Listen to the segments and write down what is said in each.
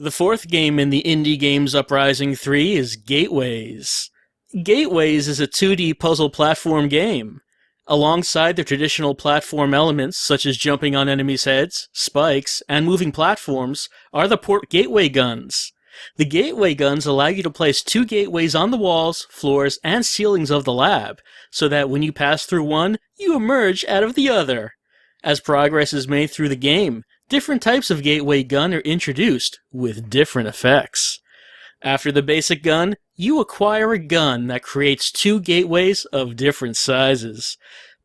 The fourth game in the Indie Games Uprising III is Gateways. Gateways is a 2D puzzle platform game. Alongside the traditional platform elements, such as jumping on enemies' heads, spikes, and moving platforms, are the port gateway guns. The gateway guns allow you to place 2 gateways on the walls, floors, and ceilings of the lab, so that when you pass through one, you emerge out of the other. As progress is made through the game, different types of gateway gun are introduced, with different effects. After the basic gun, you acquire a gun that creates 2 gateways of different sizes.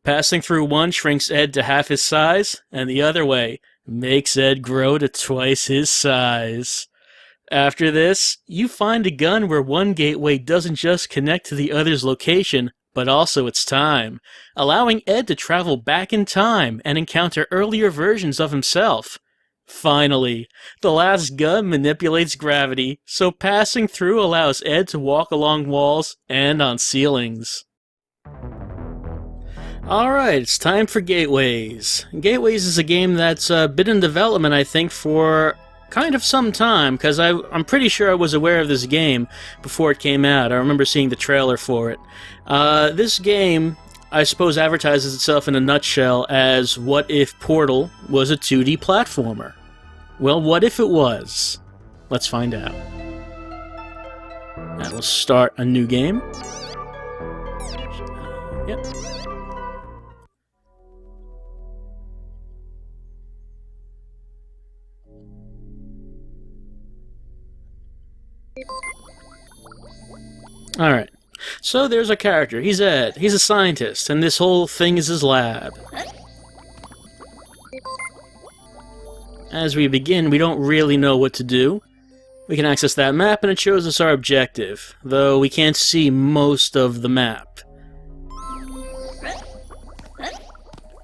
Passing through one shrinks Ed to half his size, and the other way makes Ed grow to twice his size. After this, you find a gun where one gateway doesn't just connect to the other's location, but also its time, allowing Ed to travel back in time and encounter earlier versions of himself. Finally, the last gun manipulates gravity, so passing through allows Ed to walk along walls and on ceilings. Alright, it's time for Gateways. Gateways is a game that's been in development, I think, for kind of some time, because I'm pretty sure I was aware of this game before it came out. I remember seeing the trailer for it. This game, I suppose, advertises itself in a nutshell as what if Portal was a 2D platformer? Well, what if it was? Let's find out. Now we'll start a new game. Yep. Alright, so there's our character. He's Ed. He's a scientist, and this whole thing is his lab. As we begin, we don't really know what to do. We can access that map, and it shows us our objective, though we can't see most of the map.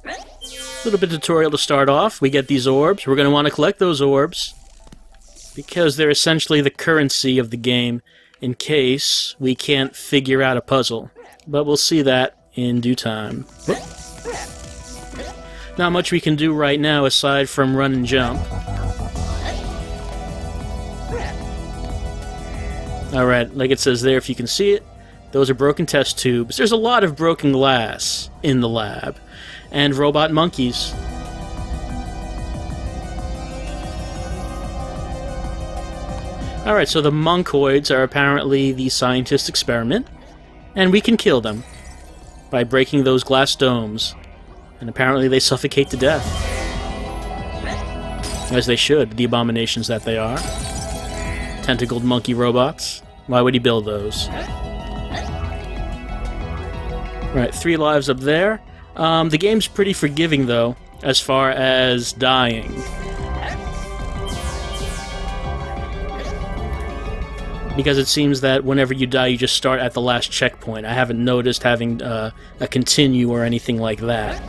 A little bit of tutorial to start off. We get these orbs. We're going to want to collect those orbs, because they're essentially the currency of the game, in case we can't figure out a puzzle. But we'll see that in due time. Whoop. Not much we can do right now aside from run and jump. Alright, like it says there, if you can see it, those are broken test tubes. There's a lot of broken glass in the lab. And robot monkeys. Alright, so the monkoids are apparently the scientist's experiment, and we can kill them by breaking those glass domes, and apparently they suffocate to death. As they should, the abominations that they are. Tentacled monkey robots. Why would he build those? Right, 3 lives up there. The game's pretty forgiving, though, as far as dying. Because it seems that whenever you die, you just start at the last checkpoint. I haven't noticed having a continue or anything like that.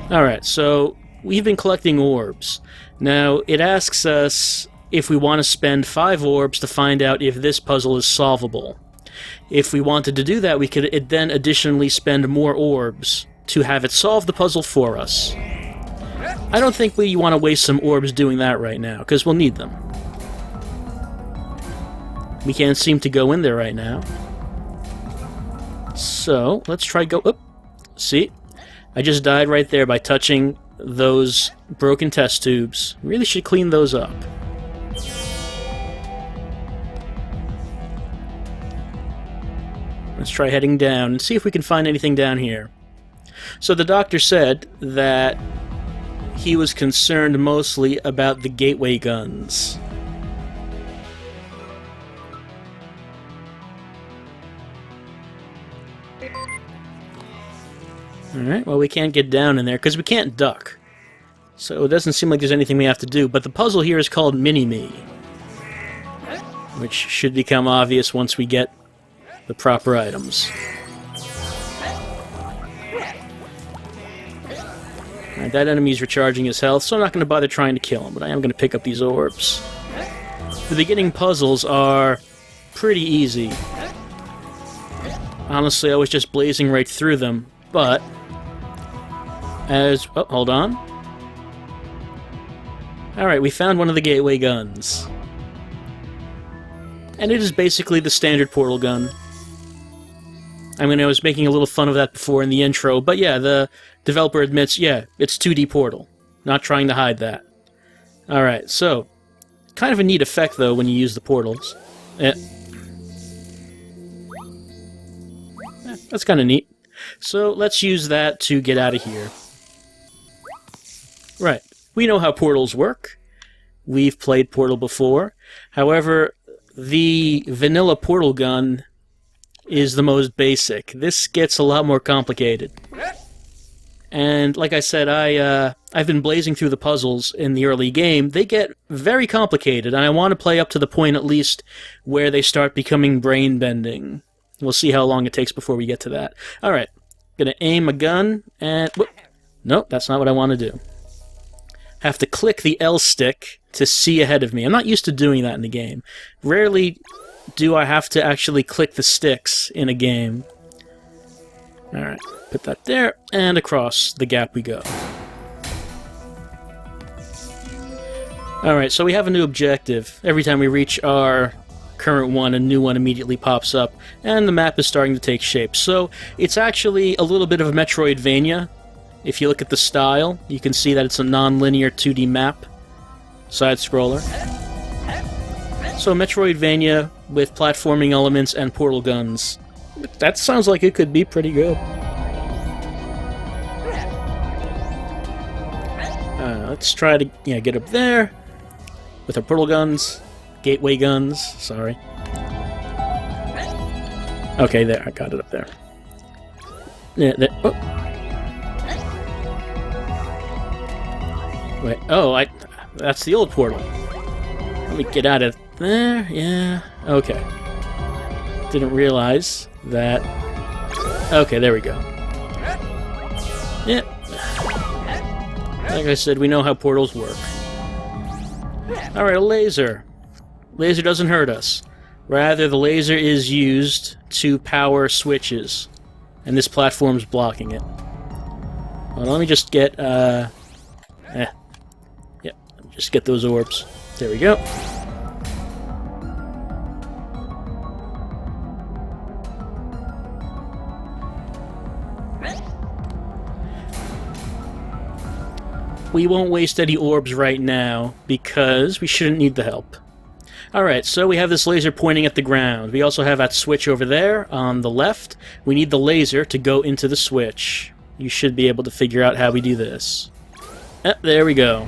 Alright, so we've been collecting orbs. Now, it asks us if we want to spend 5 orbs to find out if this puzzle is solvable. If we wanted to do that, we could then additionally spend more orbs to have it solve the puzzle for us. I don't think we want to waste some orbs doing that right now, because we'll need them. We can't seem to go in there right now. So, let's try go... Oh, see? I just died right there by touching those broken test tubes. Really should clean those up. Let's try heading down and see if we can find anything down here. So the doctor said that he was concerned mostly about the gateway guns. Alright, well we can't get down in there because we can't duck. So it doesn't seem like there's anything we have to do, but the puzzle here is called Mini-Me, which should become obvious once we get the proper items. Alright, that enemy's recharging his health, so I'm not going to bother trying to kill him, but I am going to pick up these orbs. The beginning puzzles are pretty easy. Honestly, I was just blazing right through them, but as... oh, hold on. Alright, we found one of the gateway guns. And it is basically the standard portal gun. I mean, I was making a little fun of that before in the intro, but yeah, the developer admits, yeah, it's 2D Portal. Not trying to hide that. Alright, so, kind of a neat effect, though, when you use the portals. That's kind of neat. So, let's use that to get out of here. Right. We know how portals work. We've played Portal before. However, the vanilla portal gun is the most basic. This gets a lot more complicated. And like I said, I've been blazing through the puzzles in the early game. They get very complicated, and I want to play up to the point at least where they start becoming brain-bending. We'll see how long it takes before we get to that. Alright, gonna aim a gun, and... whoop. Nope, that's not what I want to do. Have to click the L stick to see ahead of me. I'm not used to doing that in the game. Rarely do I have to actually click the sticks in a game. Alright, put that there, and across the gap we go. Alright, so we have a new objective. Every time we reach our current one, a new one immediately pops up, and the map is starting to take shape. So, it's actually a little bit of a Metroidvania. If you look at the style, you can see that it's a non-linear 2D map, side-scroller. So Metroidvania with platforming elements and portal guns. That sounds like it could be pretty good. Let's try to get up there with our portal guns, gateway guns, sorry. Okay, there, I got it up there. Yeah, there. Oh. Wait, oh, that's the old portal. Let me get out of there, yeah, okay. Didn't realize that. Okay, there we go. Yeah. Like I said, we know how portals work. Alright, a laser. Laser doesn't hurt us. Rather, the laser is used to power switches. And this platform's blocking it. Well, let me just get, just get those orbs. There we go. We won't waste any orbs right now, because we shouldn't need the help. Alright, so we have this laser pointing at the ground. We also have that switch over there on the left. We need the laser to go into the switch. You should be able to figure out how we do this. There we go.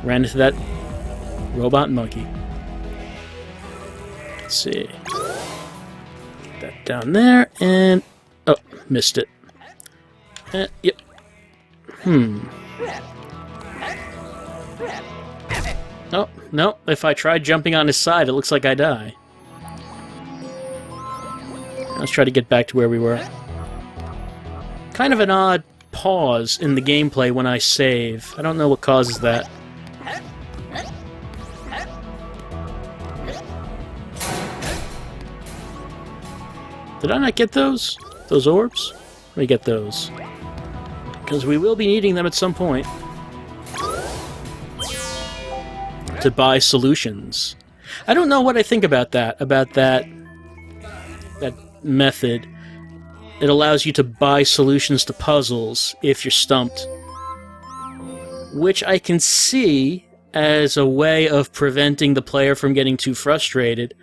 Ran into that robot monkey. Let's see. Get that down there, and... oh, missed it. Yep. Oh, no. If I try jumping on his side, it looks like I die. Let's try to get back to where we were. Kind of an odd pause in the gameplay when I save. I don't know what causes that. Did I not get those? Those orbs? Let me get those. Because we will be needing them at some point. To buy solutions. I don't know what I think about that. That method. It allows you to buy solutions to puzzles if you're stumped. Which I can see as a way of preventing the player from getting too frustrated.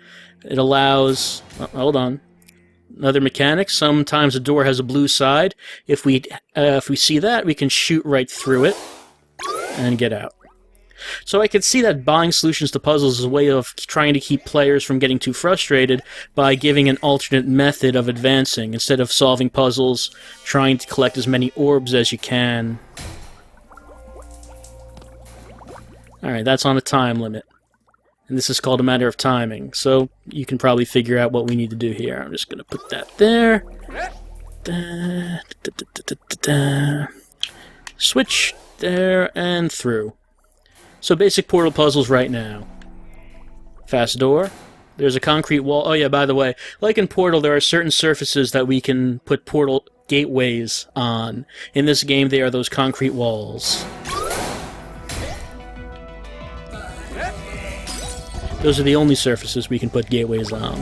It allows... oh, hold on. Another mechanic. Sometimes a door has a blue side. If we see that, we can shoot right through it and get out. So I could see that buying solutions to puzzles is a way of trying to keep players from getting too frustrated by giving an alternate method of advancing. Instead of solving puzzles, trying to collect as many orbs as you can. Alright, that's on a time limit. And this is called a matter of timing. So you can probably figure out what we need to do here. I'm just going to put that there. Switch there and through. So basic portal puzzles right now. Fast door. There's a concrete wall. Oh yeah, by the way, like in Portal, there are certain surfaces that we can put portal gateways on. In this game, they are those concrete walls. Those are the only surfaces we can put gateways on.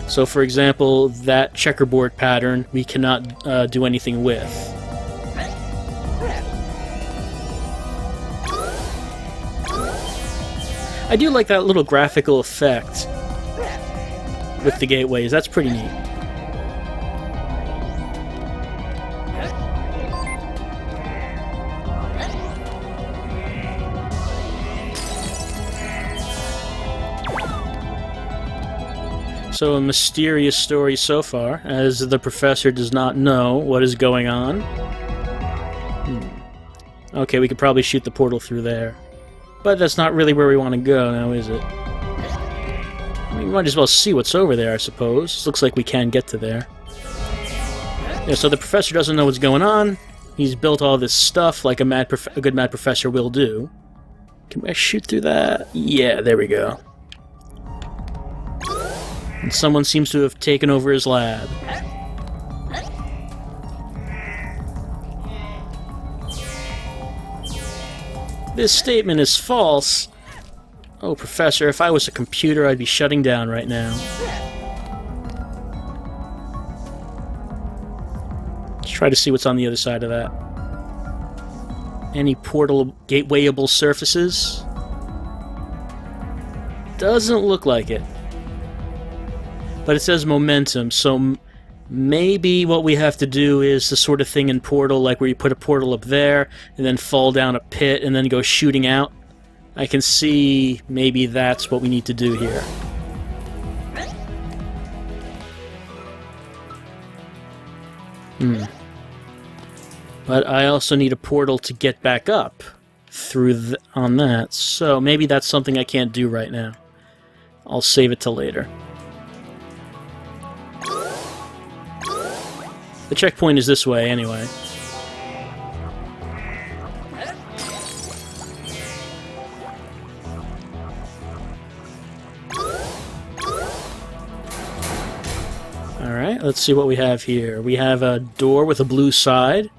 So, for example, that checkerboard pattern we cannot do anything with. I do like that little graphical effect with the gateways. That's pretty neat. So a mysterious story so far, as the professor does not know what is going on. Okay, we could probably shoot the portal through there. But that's not really where we want to go now, is it? I mean, we might as well see what's over there, I suppose. Looks like we can get to there. Yeah, so the professor doesn't know what's going on. He's built all this stuff like a good mad professor will do. Can I shoot through that? Yeah, there we go. And someone seems to have taken over his lab. This statement is false. Oh, Professor, if I was a computer, I'd be shutting down right now. Let's try to see what's on the other side of that. Any portal gatewayable surfaces? Doesn't look like it. But it says momentum, so maybe what we have to do is the sort of thing in Portal, like where you put a portal up there, and then fall down a pit, and then go shooting out. I can see maybe that's what we need to do here. But I also need a portal to get back up through on that, so maybe that's something I can't do right now. I'll save it till later. The checkpoint is this way, anyway. Alright, let's see what we have here. We have a door with a blue side.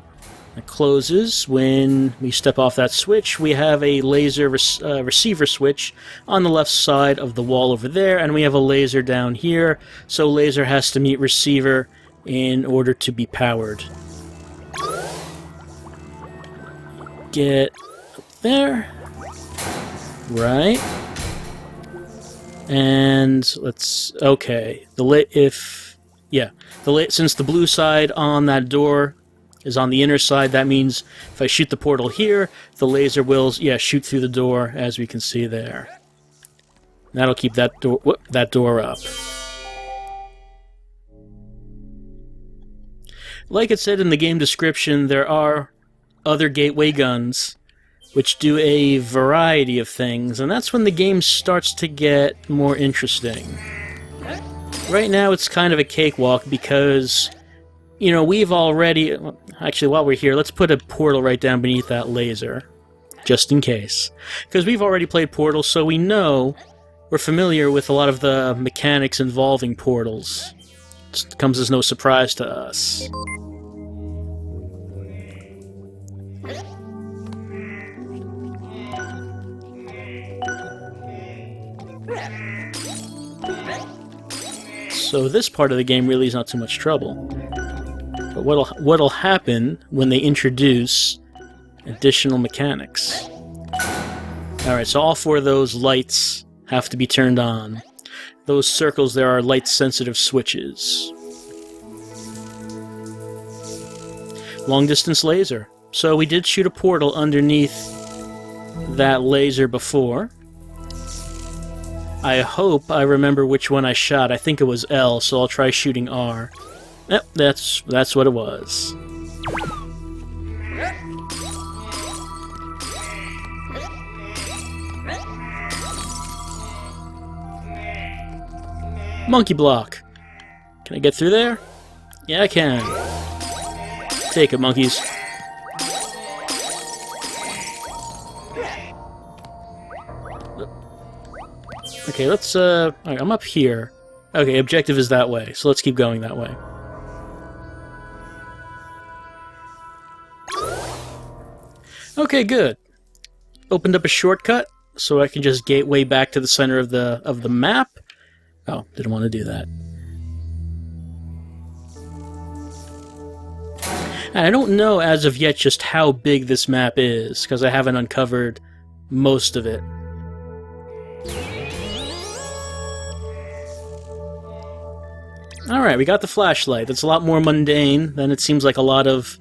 It closes when we step off that switch. We have a laser receiver switch on the left side of the wall over there, and we have a laser down here, so laser has to meet receiver in order to be powered. Get up there. Right. And let's... Okay. Since the blue side on that door is on the inner side, that means if I shoot the portal here, the laser will, shoot through the door, as we can see there. That'll keep that door up. Like it said in the game description, there are other gateway guns which do a variety of things, and that's when the game starts to get more interesting. Right now it's kind of a cakewalk because, we've already... Actually, while we're here, let's put a portal right down beneath that laser, just in case. Because we've already played Portal, so we know, we're familiar with a lot of the mechanics involving portals. It comes as no surprise to us. So this part of the game really is not too much trouble. But what'll happen when they introduce additional mechanics? Alright, so all four of those lights have to be turned on. Those circles there are light-sensitive switches. Long-distance laser. So we did shoot a portal underneath that laser before. I hope I remember which one I shot. I think it was L, so I'll try shooting R. Yep, that's what it was. Monkey block. Can I get through there? Yeah, I can. Take it, monkeys. Okay, let's, alright, I'm up here. Okay, objective is that way, so let's keep going that way. Okay, good. Opened up a shortcut, so I can just gateway back to the center of the map. Oh, didn't want to do that. And I don't know as of yet just how big this map is, because I haven't uncovered most of it. Alright, we got the flashlight. That's a lot more mundane than it seems like a lot of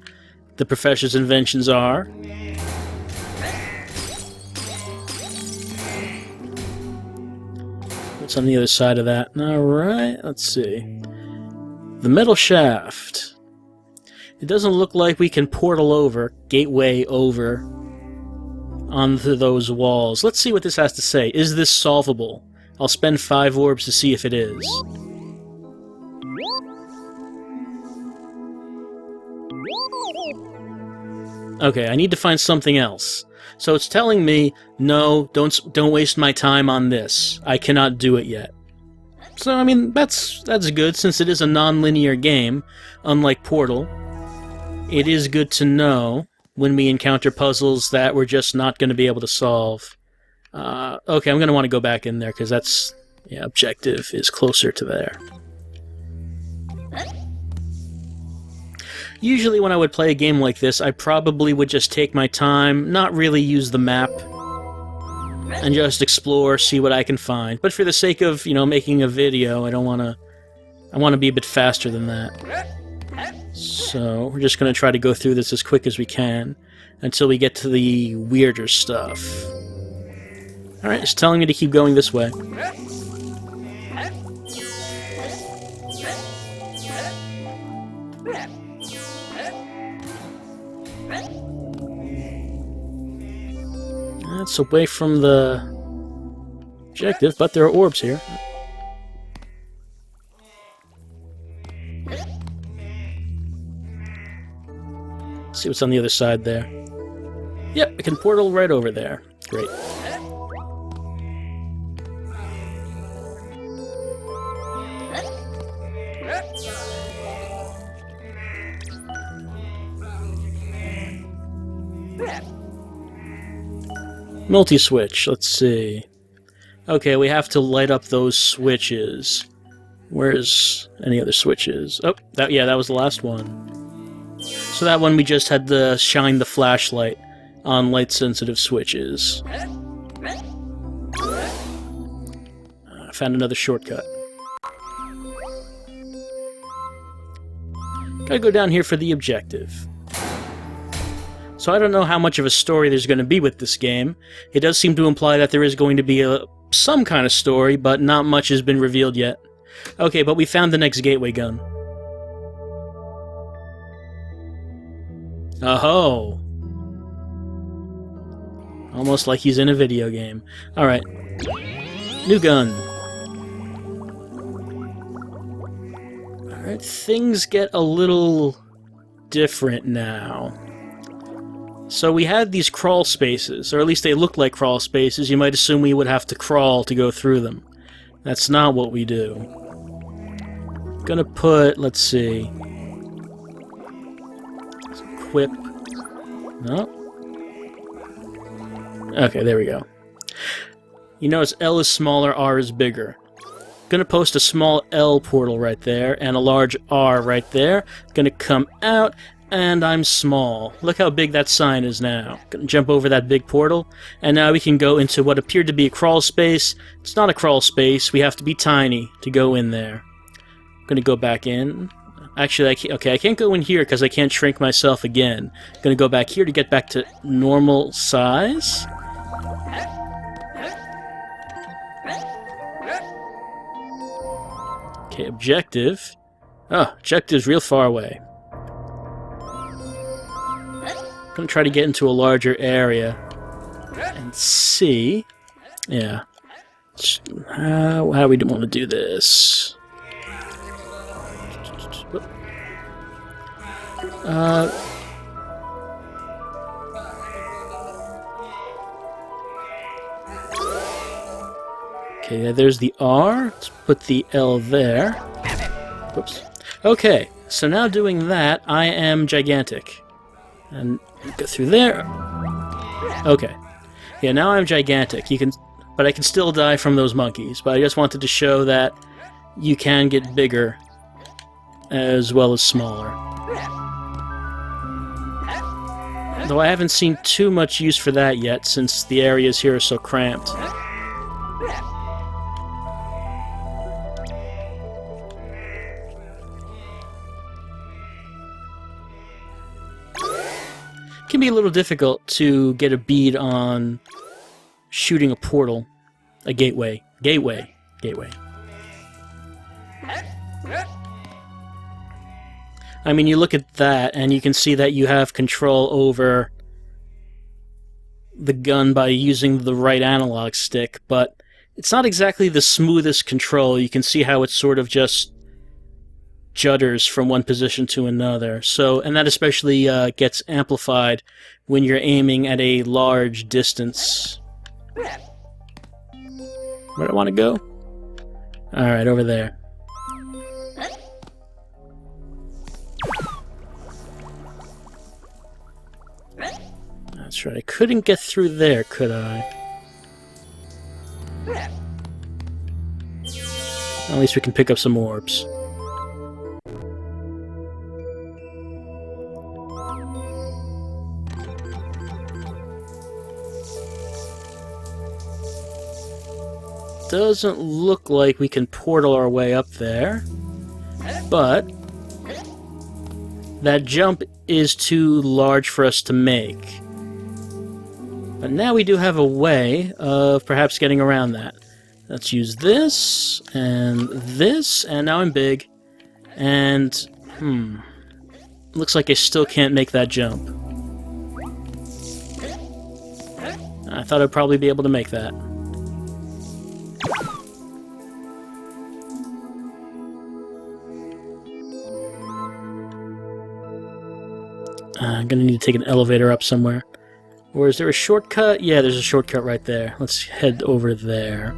the professor's inventions are. What's on the other side of that? Alright, let's see. The metal shaft. It doesn't look like we can portal over, gateway over, onto those walls. Let's see what this has to say. Is this solvable? I'll spend 5 orbs to see if it is. Okay, I need to find something else. So it's telling me, no, don't waste my time on this. I cannot do it yet. So, I mean, that's good, since it is a non-linear game, unlike Portal. It is good to know when we encounter puzzles that we're just not going to be able to solve. Okay, I'm going to want to go back in there, because that's... yeah, objective is closer to there. Usually when I would play a game like this, I probably would just take my time, not really use the map, and just explore, see what I can find. But for the sake of, making a video, I want to be a bit faster than that. So, we're just going to try to go through this as quick as we can, until we get to the weirder stuff. Alright, it's telling me to keep going this way. That's away from the objective, but there are orbs here. Let's see what's on the other side there. Yep, I can portal right over there. Great. Multi-switch, let's see. Okay, we have to light up those switches. Where's any other switches? Oh, that was the last one. So that one we just had to shine the flashlight on light-sensitive switches. I found another shortcut. Gotta go down here for the objective. So I don't know how much of a story there's going to be with this game. It does seem to imply that there is going to be some kind of story, but not much has been revealed yet. Okay, but we found the next gateway gun. Oh-ho! Almost like he's in a video game. Alright. New gun. Alright, things get a little different now. So we had these crawl spaces, or at least they looked like crawl spaces. You might assume we would have to crawl to go through them. That's not what we do. Gonna put, let's see... equip... no? Okay, there we go. You notice L is smaller, R is bigger. Gonna post a small L portal right there, and a large R right there. Gonna come out, and I'm small. Look how big that sign is now. Gonna jump over that big portal, and now we can go into what appeared to be a crawl space. It's not a crawl space, we have to be tiny to go in there. Gonna go back in. Actually, I can't go in here because I can't shrink myself again. Gonna go back here to get back to normal size. Okay, objective. Oh, objective's real far away. Gonna try to get into a larger area and see. Yeah. How do we want to do this? Okay, there's the R. Let's put the L there. Whoops. Okay, so now doing that, I am gigantic. And go through there. Okay. Yeah, now I'm gigantic. But I can still die from those monkeys. But I just wanted to show that you can get bigger as well as smaller. Though I haven't seen too much use for that yet, since the areas here are so cramped. It can be a little difficult to get a bead on shooting a portal, a gateway. Gateway. I mean, you look at that, and you can see that you have control over the gun by using the right analog stick, but it's not exactly the smoothest control. You can see how it sort of just judders from one position to another. So, and that especially gets amplified when you're aiming at a large distance. Where do I want to go? Alright, over there. That's right, I couldn't get through there, could I? At least we can pick up some orbs. Doesn't look like we can portal our way up there, but that jump is too large for us to make. But now we do have a way of perhaps getting around that. Let's use this, and now I'm big. And, looks like I still can't make that jump. I thought I'd probably be able to make that. I'm gonna need to take an elevator up somewhere. Or is there a shortcut? Yeah, there's a shortcut right there. Let's head over there.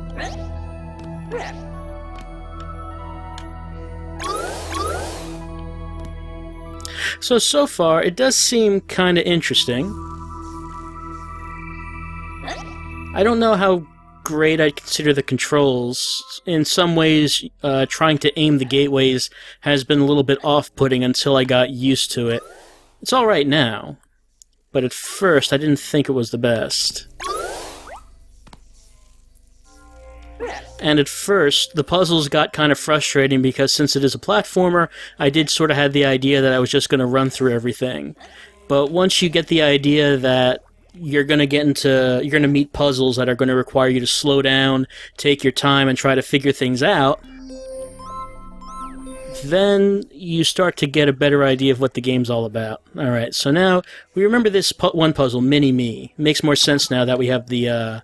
So far, it does seem kind of interesting. I don't know how great I consider the controls. In some ways, trying to aim the gateways has been a little bit off-putting until I got used to it. It's alright now, but at first I didn't think it was the best. And at first, the puzzles got kind of frustrating because since it is a platformer, I did sort of have the idea that I was just going to run through everything. But once you get the idea that you're going to meet puzzles that are going to require you to slow down, take your time, and try to figure things out, then you start to get a better idea of what the game's all about. Alright, so now we remember this one puzzle, Mini-Me. Makes more sense now that we have the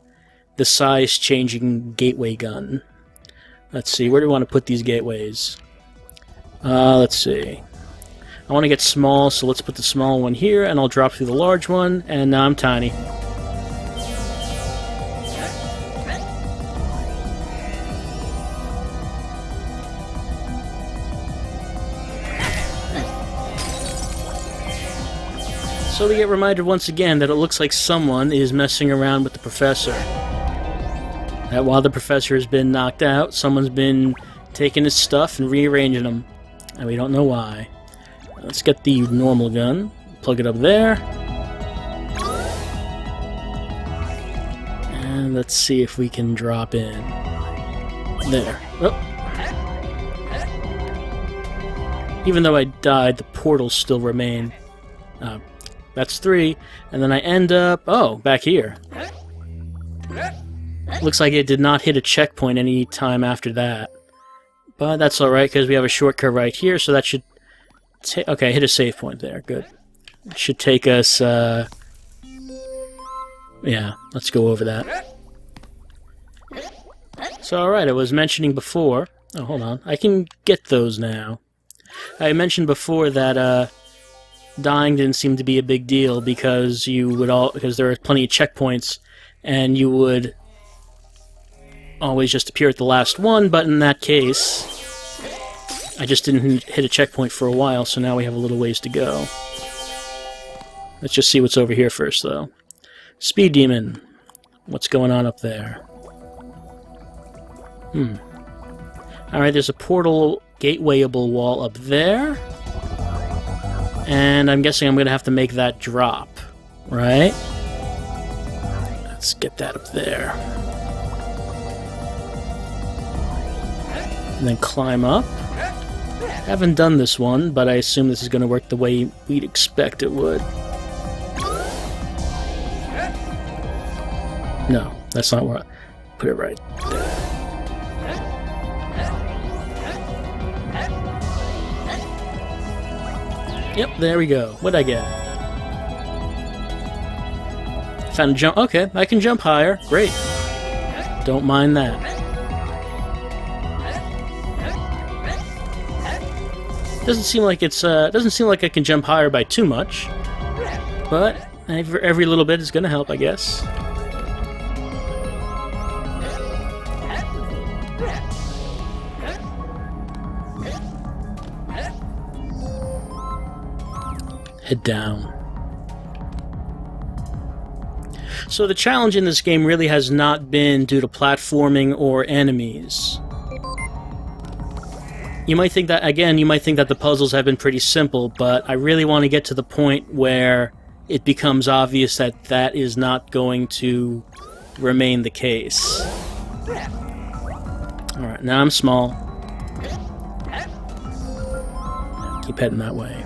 size-changing gateway gun. Let's see, where do we want to put these gateways? Let's see. I want to get small, so let's put the small one here, and I'll drop through the large one, and now I'm tiny. So we get reminded once again that it looks like someone is messing around with the professor. That while the professor has been knocked out, someone's been taking his stuff and rearranging them. And we don't know why. Let's get the normal gun, plug it up there. And let's see if we can drop in. There. Oh. Even though I died, the portals still remain. That's 3, and then I end up, back here. Looks like it did not hit a checkpoint any time after that. But that's alright, because we have a shortcut right here, so that should... okay, hit a save point there, good. It should take us, yeah, let's go over that. So alright, I was mentioning before... oh, hold on, I can get those now. I mentioned before that, dying didn't seem to be a big deal because because there are plenty of checkpoints and you would always just appear at the last one, but in that case I just didn't hit a checkpoint for a while, so now we have a little ways to go. Let's just see what's over here first though. Speed Demon. What's going on up there? Alright, there's a portal gatewayable wall up there. And I'm guessing I'm going to have to make that drop, right? Let's get that up there. And then climb up. Haven't done this one, but I assume this is going to work the way we'd expect it would. No, that's not where I put it right there. Yep, there we go. What'd I get? Found a jump. Okay, I can jump higher. Great. Don't mind that. Doesn't seem like it's doesn't seem like I can jump higher by too much, but every little bit is gonna help, I guess. Head down. So the challenge in this game really has not been due to platforming or enemies. You might think that, again, you might think that the puzzles have been pretty simple, but I really want to get to the point where it becomes obvious that that is not going to remain the case. Alright, now I'm small. Keep heading that way.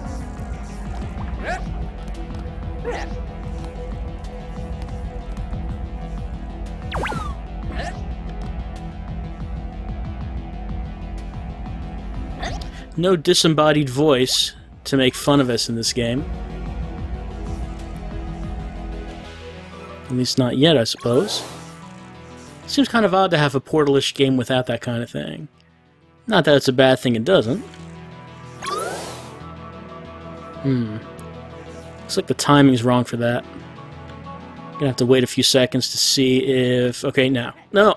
No disembodied voice to make fun of us in this game. At least not yet, I suppose. Seems kind of odd to have a Portal-ish game without that kind of thing. Not that it's a bad thing, it doesn't. Looks like the timing's wrong for that. Gonna have to wait a few seconds to see if... Okay, now. No!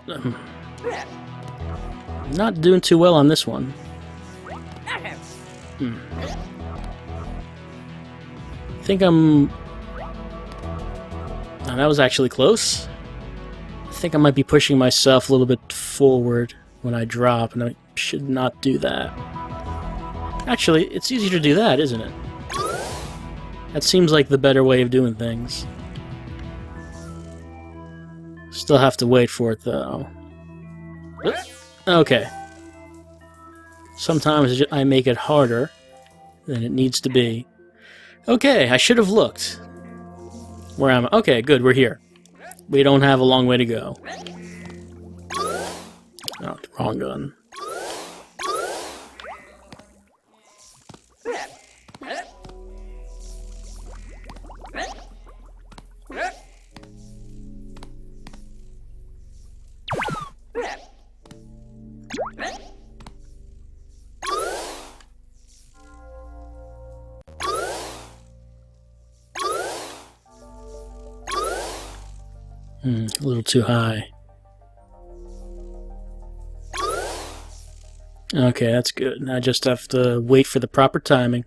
Not doing too well on this one. I think I'm... Oh, that was actually close. I think I might be pushing myself a little bit forward when I drop, and I should not do that. Actually, it's easier to do that, isn't it? That seems like the better way of doing things. Still have to wait for it, though. Okay. Sometimes I make it harder than it needs to be. Okay, I should have looked. Where am I? Okay, good, we're here. We don't have a long way to go. Oh, wrong gun. A little too high. Okay, that's good. I just have to wait for the proper timing.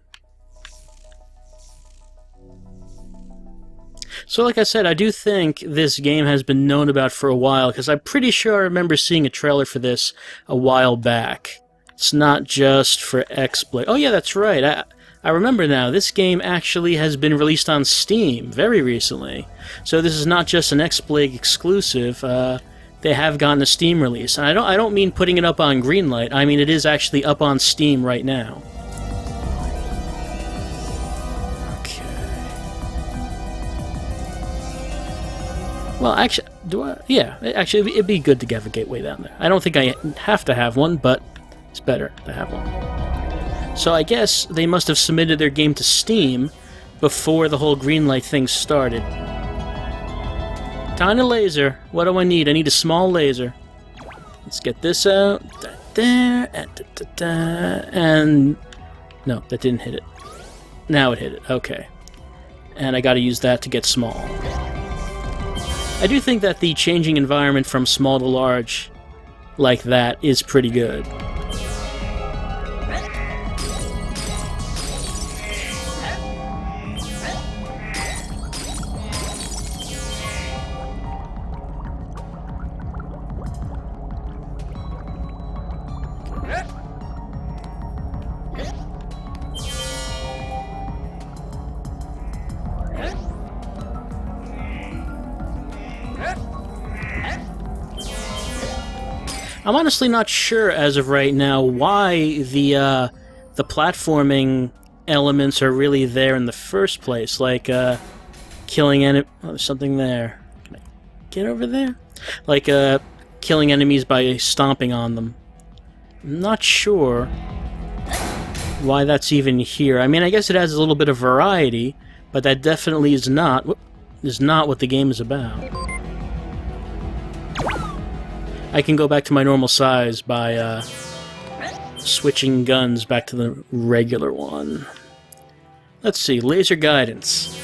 So like I said, I do think this game has been known about for a while, because I'm pretty sure I remember seeing a trailer for this a while back. It's not just for XBLIG. Oh yeah, that's right. I remember now, this game actually has been released on Steam very recently. So this is not just an XBLIG exclusive, they have gotten a Steam release. And I don't mean putting it up on Greenlight, I mean it is actually up on Steam right now. Okay. Well, actually, yeah, actually it'd be good to have a gateway down there. I don't think I have to have one, but it's better to have one. So I guess they must have submitted their game to Steam before the whole Greenlight thing started. Tiny laser. What do I need? I need a small laser. Let's get this out. There. And... No, that didn't hit it. Now it hit it. Okay. And I gotta use that to get small. I do think that the changing environment from small to large like that is pretty good. I'm honestly not sure as of right now why the platforming elements are really there in the first place. Like killing oh, there's something there. Can I get over there? Like killing enemies by stomping on them. I'm not sure why that's even here. I mean, I guess it adds a little bit of variety, but that definitely is not what the game is about. I can go back to my normal size by switching guns back to the regular one. Let's see, laser guidance.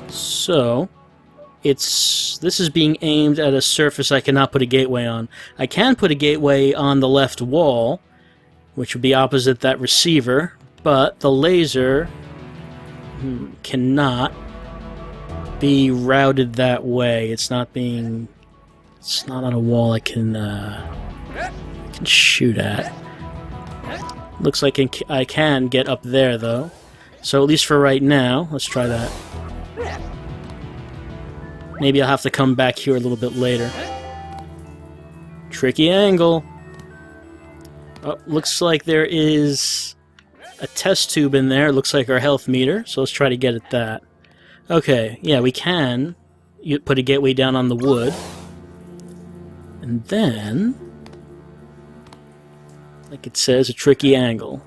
So, this is being aimed at a surface I cannot put a gateway on. I can put a gateway on the left wall, which would be opposite that receiver, but the laser cannot be routed that way. It's not on a wall I can shoot at. Looks like I can get up there though. So at least for right now, let's try that. Maybe I'll have to come back here a little bit later. Tricky angle. Oh, looks like there is a test tube in there. Looks like our health meter, so let's try to get at that. Okay, yeah, we can put a gateway down on the wood. And then, like it says, a tricky angle.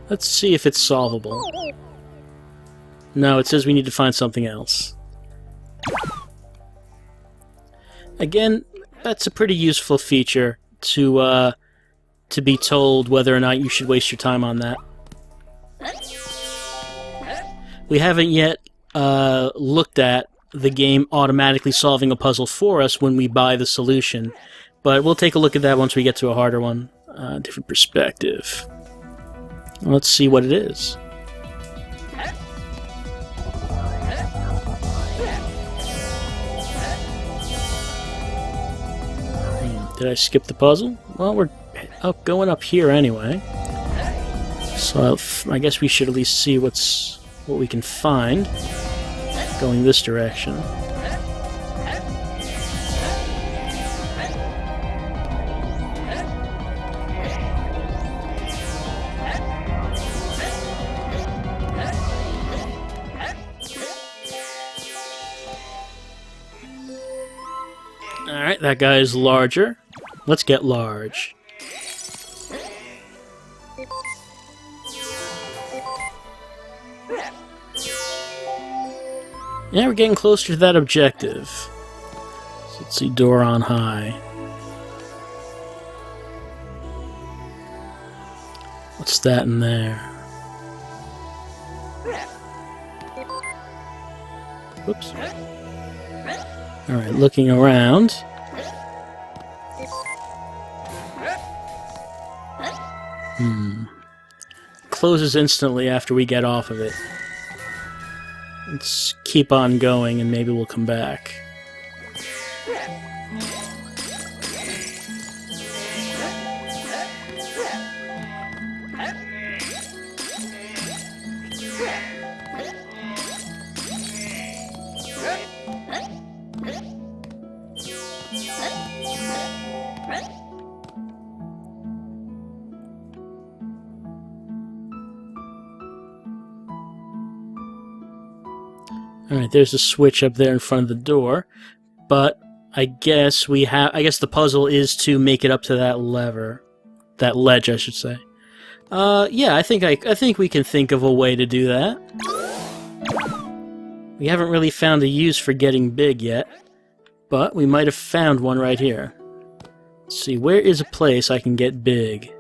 Let's see if it's solvable. No, it says we need to find something else. Again, that's a pretty useful feature to be told whether or not you should waste your time on that. We haven't yet looked at the game automatically solving a puzzle for us when we buy the solution, but we'll take a look at that once we get to a harder one. Different perspective. Let's see what it is. Did I skip the puzzle? Well, we're going up here anyway. So I guess we should at least see what we can find going this direction. Alright, that guy is larger. Let's get large. Yeah, we're getting closer to that objective. So let's see, door on high. What's that in there? Whoops. Alright, looking around. Closes instantly after we get off of it. Let's keep on going and maybe we'll come back. Alright, there's a switch up there in front of the door, but I guess the puzzle is to make it up to that ledge, I should say. Yeah, I think we can think of a way to do that. We haven't really found a use for getting big yet, but we might have found one right here. Let's see, where is a place I can get big?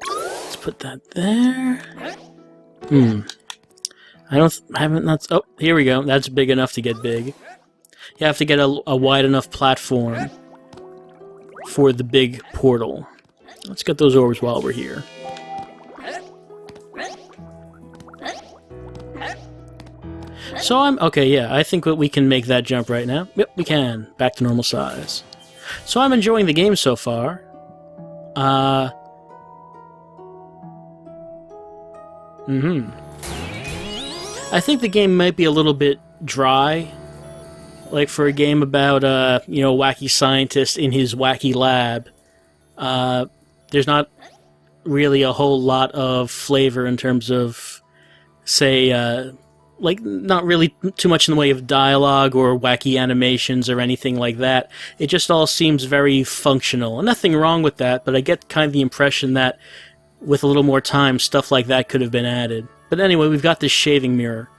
Let's put that there. I haven't, that's, oh, here we go. That's big enough to get big. You have to get a wide enough platform for the big portal. Let's get those orbs while we're here. So okay, yeah, I think that we can make that jump right now. Yep, we can. Back to normal size. So I'm enjoying the game so far. I think the game might be a little bit dry. Like, for a game about, a wacky scientist in his wacky lab, there's not really a whole lot of flavor in terms of, say, not really too much in the way of dialogue or wacky animations or anything like that. It just all seems very functional. And nothing wrong with that, but I get kind of the impression that with a little more time, stuff like that could have been added. But anyway, we've got this shaving mirror.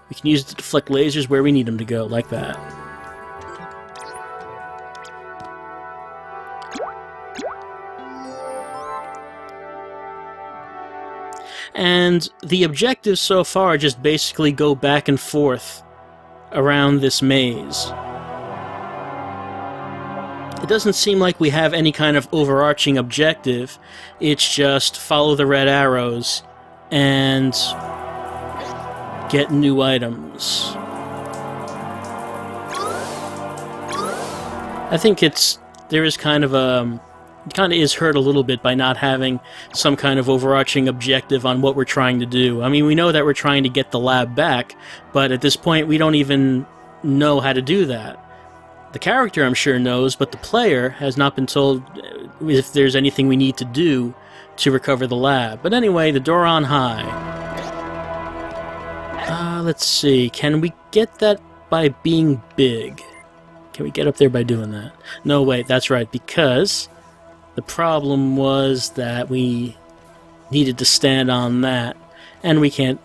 We can use it to deflect lasers where we need them to go, like that. And the objectives so far just basically go back and forth around this maze. It doesn't seem like we have any kind of overarching objective. It's just follow the red arrows and get new items. I think there is kind of it kind of is hurt a little bit by not having some kind of overarching objective on what we're trying to do. I mean, we know that we're trying to get the lab back, but at this point we don't even know how to do that. The character, I'm sure, knows, but the player has not been told if there's anything we need to do to recover the lab. But anyway, the door on high. Let's see. Can we get that by being big? Can we get up there by doing that? No, wait, that's right, because the problem was that we needed to stand on that, and we can't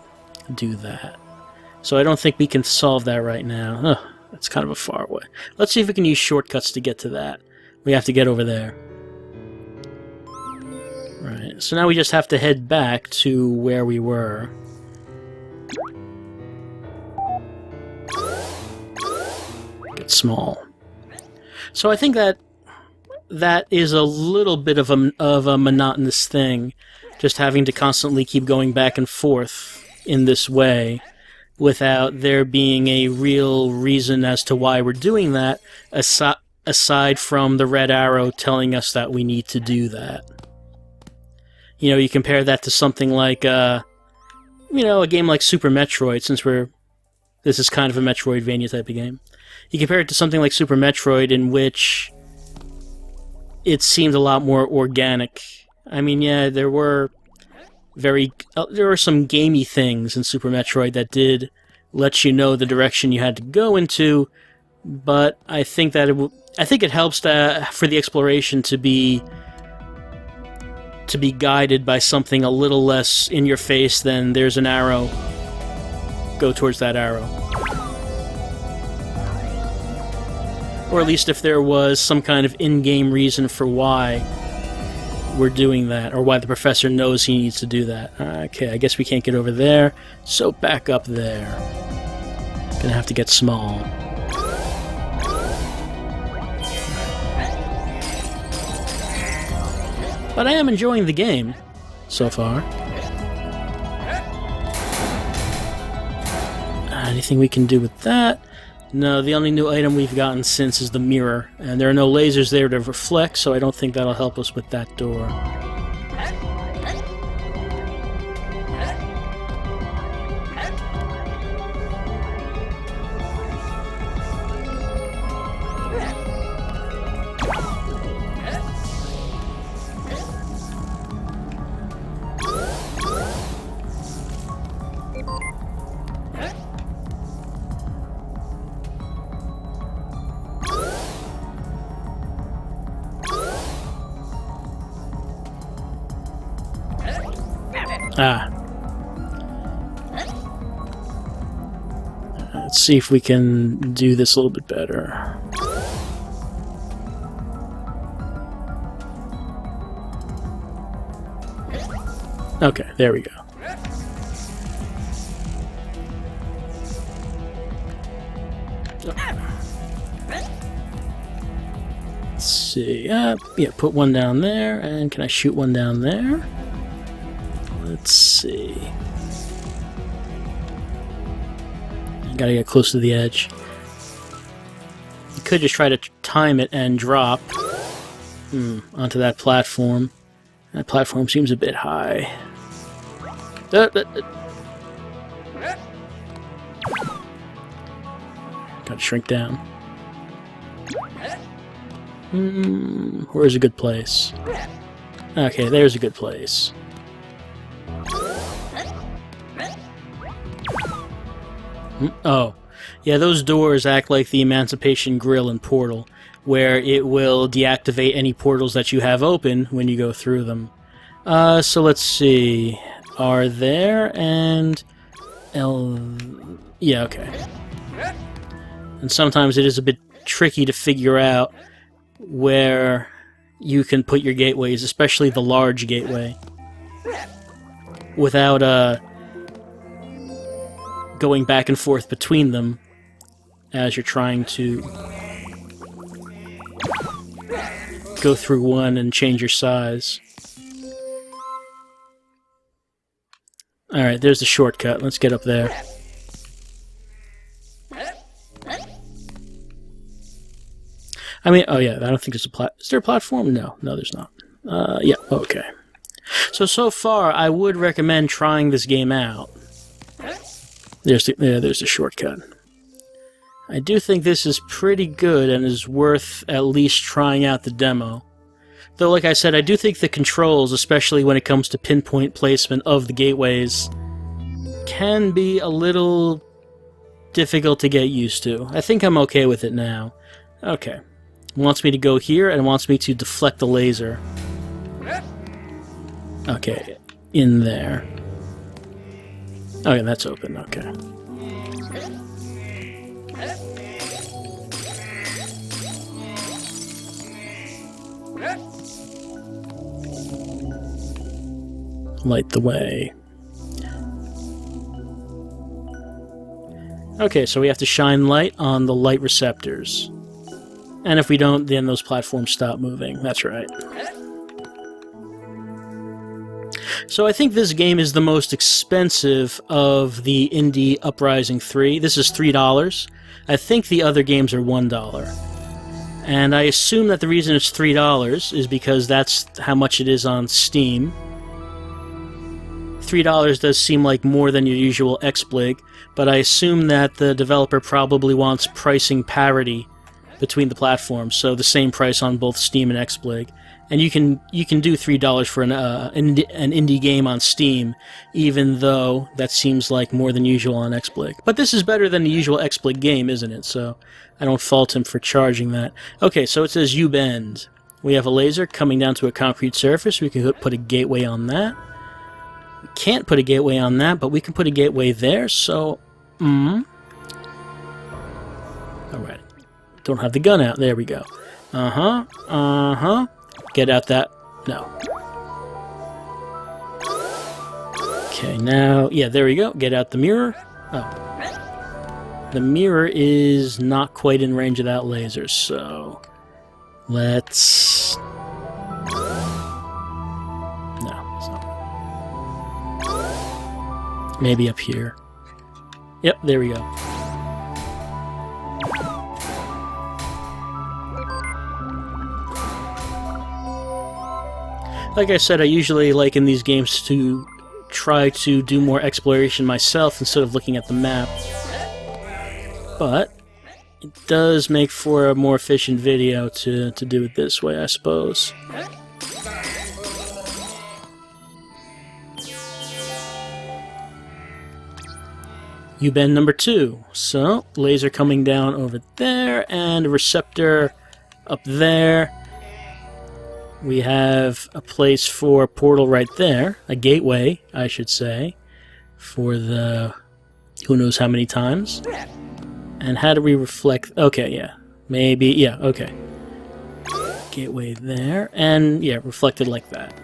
do that. So I don't think we can solve that right now. Ugh, that's kind of a far way. Let's see if we can use shortcuts to get to that. We have to get over there. Right, so now we just have to head back to where we were. Get small. So I think that is a little bit of a monotonous thing, just having to constantly keep going back and forth in this way without there being a real reason as to why we're doing that, aside from the red arrow telling us that we need to do that. You know, you compare that to something like, a game like Super Metroid, since this is kind of a Metroidvania type of game. You compare it to something like Super Metroid, in which it seemed a lot more organic. I mean, yeah, there were some gamey things in Super Metroid that did let you know the direction you had to go into, but I think that it helps for the exploration to be guided by something a little less in your face than there's an arrow. Go towards that arrow. Or at least if there was some kind of in-game reason for why we're doing that, or why the professor knows he needs to do that. Okay, I guess we can't get over there, so back up there. Gonna have to get small. But I am enjoying the game so far. Anything we can do with that? No, the only new item we've gotten since is the mirror, and there are no lasers there to reflect, so I don't think that'll help us with that door. Let's see if we can do this a little bit better. Okay, there we go. Let's see. Yeah, put one down there, and can I shoot one down there? Let's see. I gotta get close to the edge. You could just try to time it and drop onto that platform. That platform seems a bit high. Gotta shrink down. Where's a good place? Okay, there's a good place. Oh, yeah, those doors act like the Emancipation Grill in Portal, where it will deactivate any portals that you have open when you go through them. So let's see. R there, and L... Yeah, okay. And sometimes it is a bit tricky to figure out where you can put your gateways, especially the large gateway, without going back and forth between them as you're trying to go through one and change your size. Alright, there's the shortcut. Let's get up there. I mean, oh yeah, I don't think there's a is there a platform? No, there's not. Yeah, okay. So far, I would recommend trying this game out. There's the shortcut. I do think this is pretty good and is worth at least trying out the demo. Though, like I said, I do think the controls, especially when it comes to pinpoint placement of the gateways, can be a little difficult to get used to. I think I'm okay with it now. Okay. It wants me to go here, and it wants me to deflect the laser. Okay, in there. Okay, that's open, okay. Light the way. Okay, so we have to shine light on the light receptors. And if we don't, then those platforms stop moving. That's right. So I think this game is the most expensive of the Indie Uprising 3. This is $3. I think the other games are $1. And I assume that the reason it's $3 is because that's how much it is on Steam. $3 does seem like more than your usual XBLIG, but I assume that the developer probably wants pricing parity between the platforms, so the same price on both Steam and XBLIG. And you can do $3 for an indie game on Steam, even though that seems like more than usual on XBLIG. But this is better than the usual XBLIG game, isn't it? So I don't fault him for charging that. Okay, so it says you bend. We have a laser coming down to a concrete surface. We can put a gateway on that. We can't put a gateway on that, but we can put a gateway there, so... Alright. Don't have the gun out. There we go. Get out that... No. Okay, now... Yeah, there we go. Get out the mirror. Oh. The mirror is not quite in range of that laser, so... Let's... No, it's not. Maybe up here. Yep, there we go. Like I said, I usually like in these games to try to do more exploration myself instead of looking at the map. But it does make for a more efficient video to do it this way, I suppose. U-bend number 2. So, laser coming down over there, and a receptor up there. We have a place for a portal right there. A gateway, I should say, for the who knows how many times. And how do we reflect... Okay, yeah. Maybe... Yeah, okay. Gateway there. And, yeah, reflected like that.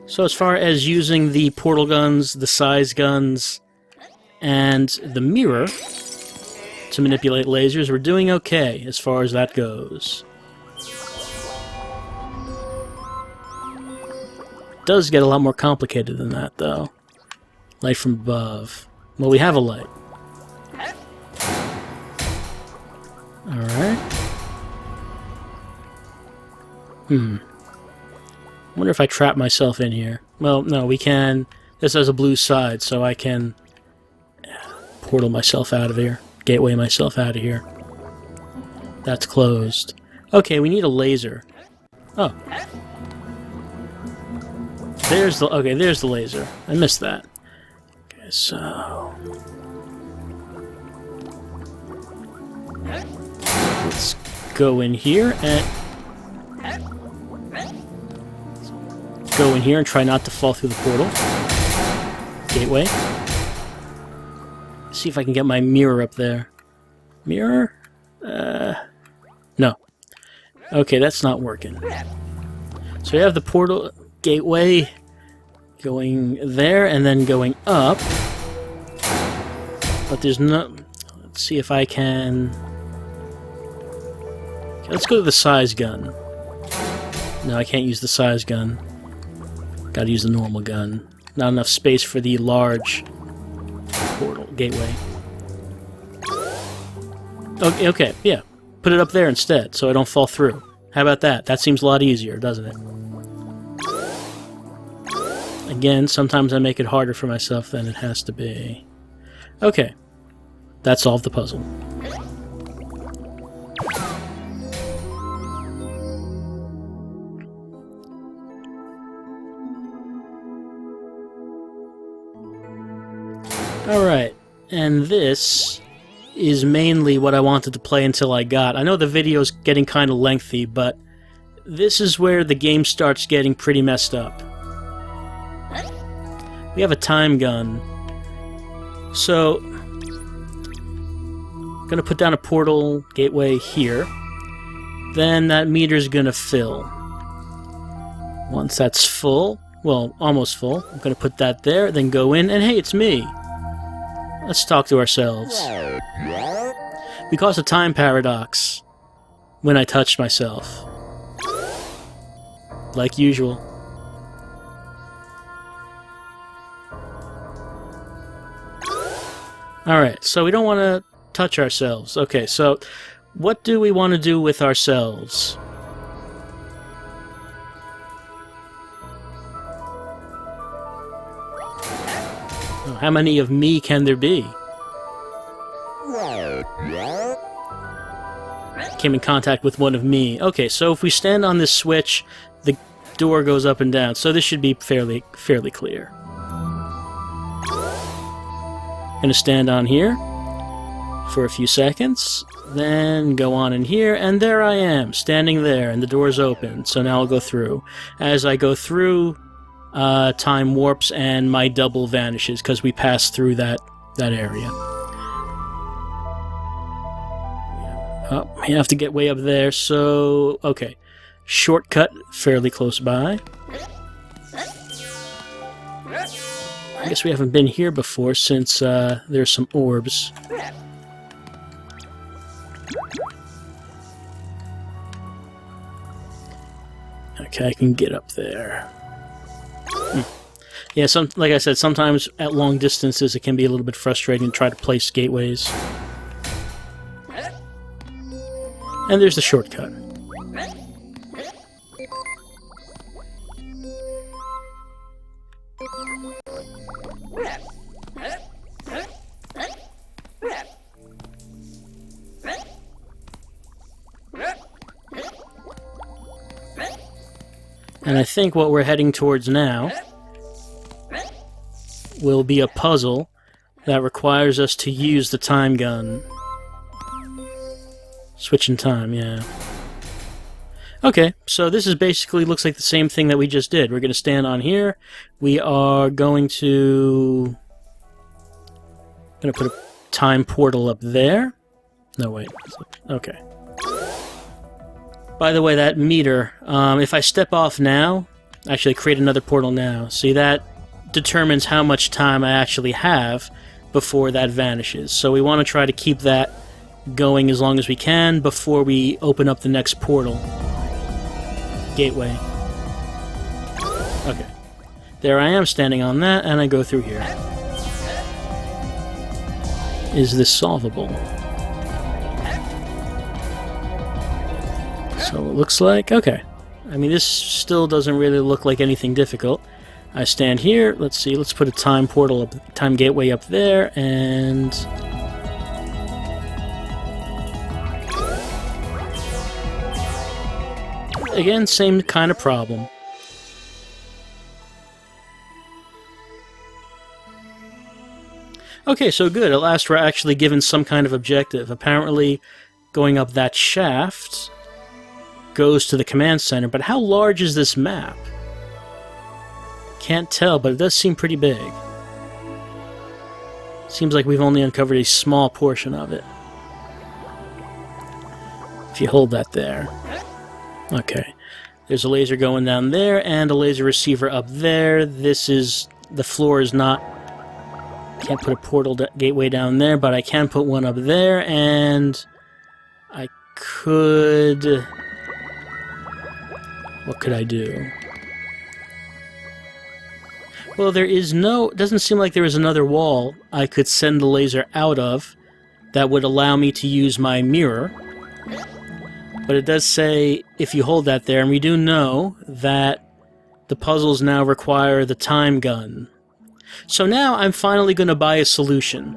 So as far as using the portal guns, the size guns, And the mirror to manipulate lasers, we're doing okay as far as that goes. It does get a lot more complicated than that, though. Light from above. Well, we have a light. Alright. Wonder if I trap myself in here. Well, no, we can. This has a blue side, so I can portal myself out of here. Gateway myself out of here. That's closed. Okay, we need a laser. Oh. There's the laser. I missed that. Okay, so let's go in here and try not to fall through the portal. Gateway. See if I can get my mirror up there. Mirror? No. Okay, that's not working. So we have the portal gateway going there and then going up. But there's no... Let's see if I can... Okay, let's go to the size gun. No, I can't use the size gun. Gotta use the normal gun. Not enough space for the large portal gateway. Okay, yeah. Put it up there instead, so I don't fall through. How about that? That seems a lot easier, doesn't it? Again, sometimes I make it harder for myself than it has to be. Okay. That solved the puzzle. Alright, and this is mainly what I wanted to play until I got. I know the video's getting kind of lengthy, but this is where the game starts getting pretty messed up. We have a time gun. So, I'm going to put down a portal gateway here. Then that meter's going to fill. Once that's full, well, almost full, I'm going to put that there, then go in, and hey, it's me! Let's talk to ourselves. We caused a time paradox when I touched myself. Like usual. Alright, so we don't want to touch ourselves. Okay, so what do we want to do with ourselves? How many of me can there be? Came in contact with one of me. Okay, so if we stand on this switch, the door goes up and down. So this should be fairly clear. Gonna stand on here for a few seconds, then go on in here, and there I am, standing there, and the door's open. So now I'll go through. As I go through, time warps and my double vanishes because we passed through that area. Oh, I have to get way up there, so... Okay. Shortcut, fairly close by. I guess we haven't been here before since there's some orbs. Okay, I can get up there. Yeah, like I said, sometimes at long distances it can be a little bit frustrating to try to place gateways. And there's the shortcut. And I think what we're heading towards now will be a puzzle that requires us to use the time gun. Switch in time, yeah. Okay, so this is basically looks like the same thing that we just did. We're going to stand on here. We are going to put a time portal up there. No, wait. Okay. By the way, that meter, if I step off now, actually create another portal now, see that determines how much time I actually have before that vanishes. So we want to try to keep that going as long as we can before we open up the next portal. Gateway. Okay. There I am standing on that, and I go through here. Is this solvable? So it looks like... Okay. I mean, this still doesn't really look like anything difficult. I stand here. Let's see. Let's put a time portal up, time gateway up there, and... Again, same kind of problem. Okay, so good. At last we're actually given some kind of objective. Apparently, going up that shaft goes to the command center, but how large is this map? Can't tell, but it does seem pretty big. Seems like we've only uncovered a small portion of it. If you hold that there. Okay. There's a laser going down there, and a laser receiver up there. This is... the floor is not... Can't put a portal gateway down there, but I can put one up there, and... I could... What could I do? Well, there is no... It doesn't seem like there is another wall I could send the laser out of that would allow me to use my mirror. But it does say, if you hold that there, and we do know that the puzzles now require the time gun. So now I'm finally going to buy a solution.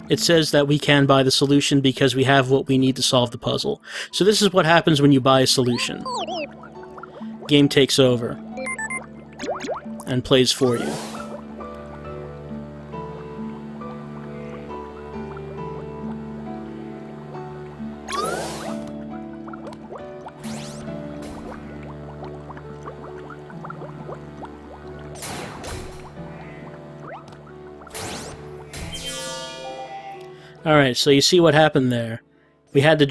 It says that we can buy the solution because we have what we need to solve the puzzle. So this is what happens when you buy a solution. Game takes over and plays for you. Alright, so you see what happened there. We had to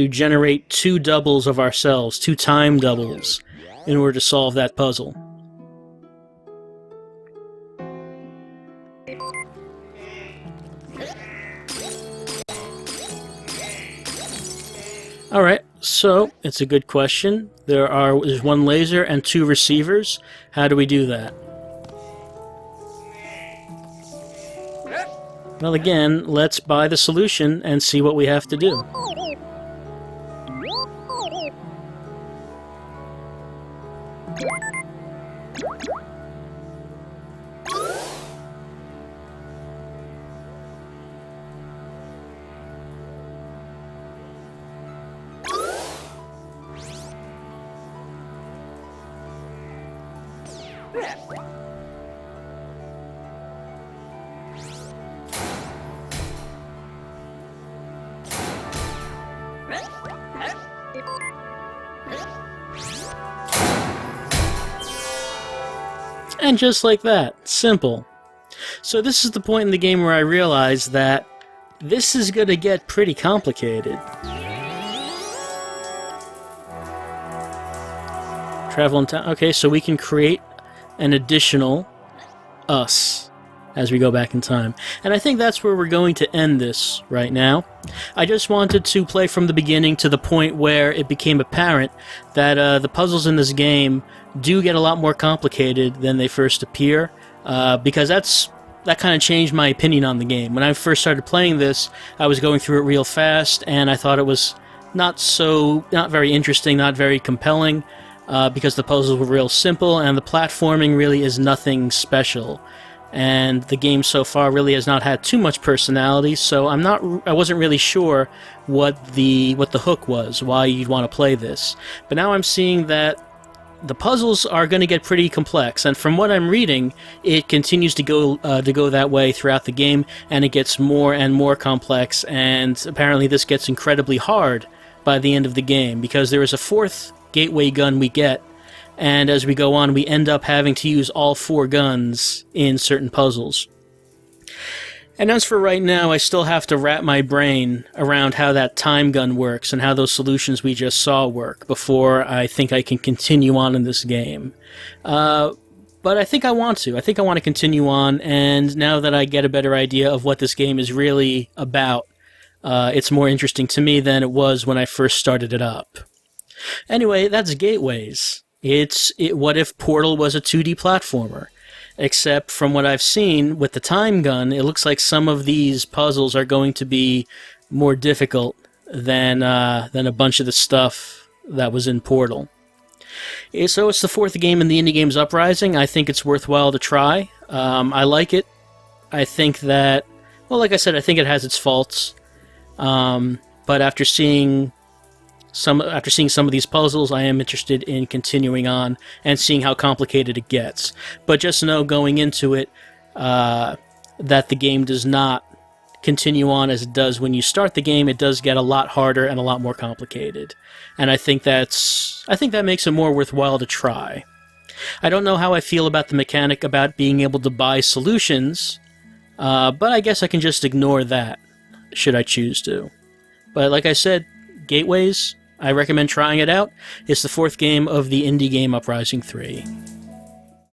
generate two doubles of ourselves, two time doubles, in order to solve that puzzle. Alright, so it's a good question. There's one laser and two receivers. How do we do that? Well, again, let's buy the solution and see what we have to do. And just like that. Simple. So this is the point in the game where I realized that this is going to get pretty complicated. Travel in time. Okay, so we can create an additional us as we go back in time. And I think that's where we're going to end this right now. I just wanted to play from the beginning to the point where it became apparent that the puzzles in this game do get a lot more complicated than they first appear, because that kind of changed my opinion on the game. When I first started playing this, I was going through it real fast, and I thought it was not very interesting, not very compelling, because the puzzles were real simple, and the platforming really is nothing special. And the game so far really has not had too much personality, so I wasn't really sure what the hook was, why you'd want to play this. But now I'm seeing that the puzzles are going to get pretty complex, and from what I'm reading, it continues to go that way throughout the game, and it gets more and more complex, and apparently this gets incredibly hard by the end of the game, because there is a fourth gateway gun we get, and as we go on, we end up having to use all four guns in certain puzzles. And as for right now, I still have to wrap my brain around how that time gun works and how those solutions we just saw work before I think I can continue on in this game. But I think I want to. I think I want to continue on, and now that I get a better idea of what this game is really about, it's more interesting to me than it was when I first started it up. Anyway, that's Gateways. What if Portal was a 2D platformer? Except from what I've seen with the time gun, it looks like some of these puzzles are going to be more difficult than a bunch of the stuff that was in Portal. So it's the fourth game in the Indie Games Uprising. I think it's worthwhile to try. I like it. I think that, well, like I said, I think it has its faults. But after seeing some of these puzzles, I am interested in continuing on and seeing how complicated it gets. But just know going into it that the game does not continue on as it does when you start the game. It does get a lot harder and a lot more complicated. And I think that makes it more worthwhile to try. I don't know how I feel about the mechanic about being able to buy solutions, but I guess I can just ignore that, should I choose to. But like I said, Gateways, I recommend trying it out. It's the fourth game of the Indie Game Uprising III.